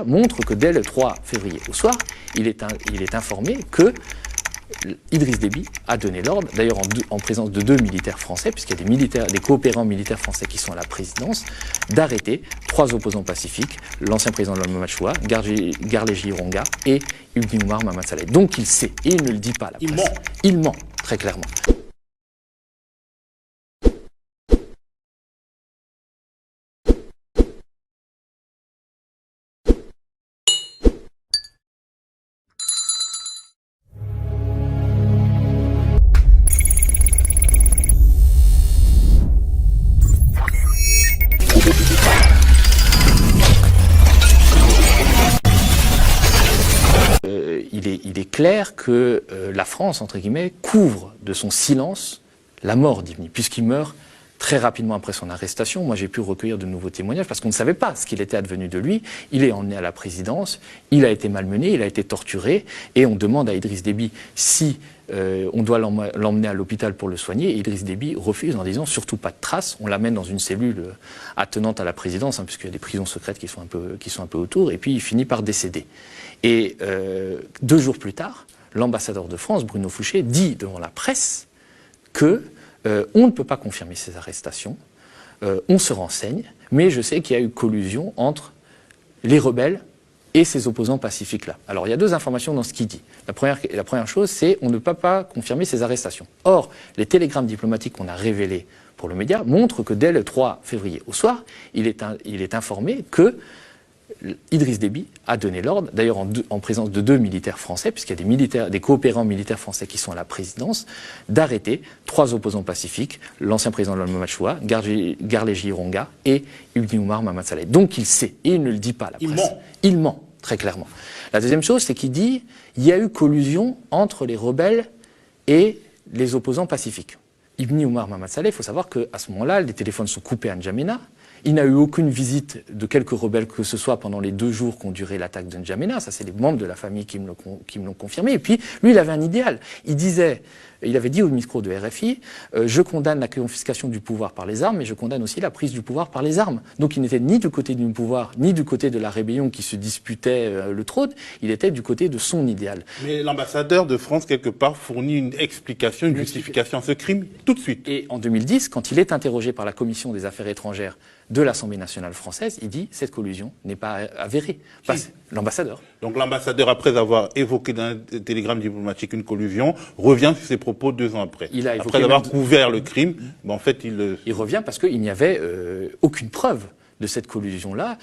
montre que dès le 3 février au soir, il est informé que Idriss Déby a donné l'ordre, d'ailleurs en présence de 2 militaires français, puisqu'il y a des coopérants militaires français qui sont à la présidence, d'arrêter 3 opposants pacifiques, l'ancien président de l'Al-Machoua, Garleji Ronga et Ibn Omar Mahamat Saleh. Donc il sait, et il ne le dit pas à la presse. Il ment, très clairement. Il est clair que la France, entre guillemets, couvre de son silence la mort d'Ibni, puisqu'il meurt très rapidement après son arrestation. Moi, j'ai pu recueillir de nouveaux témoignages parce qu'on ne savait pas ce qu'il était advenu de lui. Il est emmené à la présidence, il a été malmené, il a été torturé, et on demande à Idriss Déby si on doit l'emmener à l'hôpital pour le soigner. Et Idriss Déby refuse en disant surtout pas de traces. On l'amène dans une cellule attenante à la présidence, puisqu'il y a des prisons secrètes qui sont un peu autour, et puis il finit par décéder. Et 2 jours plus tard, l'ambassadeur de France, Bruno Fouché, dit devant la presse que on ne peut pas confirmer ces arrestations, on se renseigne, mais je sais qu'il y a eu collusion entre les rebelles et ces opposants pacifiques-là. Alors il y a 2 informations dans ce qu'il dit. La première chose, c'est on ne peut pas confirmer ces arrestations. Or, les télégrammes diplomatiques qu'on a révélés pour le média montrent que dès le 3 février au soir, il est informé que Idriss Déby a donné l'ordre, d'ailleurs en présence de 2 militaires français, puisqu'il y a des coopérants militaires français qui sont à la présidence, d'arrêter 3 opposants pacifiques, l'ancien président de l'Al-Machoua, Garleji Ronga et Ibn Omar Mahamat Saleh. Donc il sait, et il ne le dit pas à la presse. Il ment, très clairement. La deuxième chose, c'est qu'il dit il y a eu collusion entre les rebelles et les opposants pacifiques. Ibn Omar Mahamat Saleh, il faut savoir qu'à ce moment-là, les téléphones sont coupés à N'Djamena. Il n'a eu aucune visite de quelques rebelles que ce soit pendant les 2 jours qu'ont duré l'attaque de N'Djamena. Ça, c'est les membres de la famille qui me l'ont confirmé. Et puis, lui, il avait un idéal. Il avait dit au micro de RFI, je condamne la confiscation du pouvoir par les armes, mais je condamne aussi la prise du pouvoir par les armes. Donc, il n'était ni du côté du pouvoir, ni du côté de la rébellion qui se disputait le trône. Il était du côté de son idéal. Mais l'ambassadeur de France, quelque part, fournit une explication, une justification à ce crime tout de suite. Et en 2010, quand il est interrogé par la Commission des affaires étrangères de l'Assemblée nationale française, il dit cette collusion n'est pas avérée. L'ambassadeur. Donc l'ambassadeur, après avoir évoqué dans un télégramme diplomatique une collusion, revient sur ses propos 2 ans après. Après avoir couvert le crime, en fait, il revient parce qu'il n'y avait aucune preuve de cette collusion-là.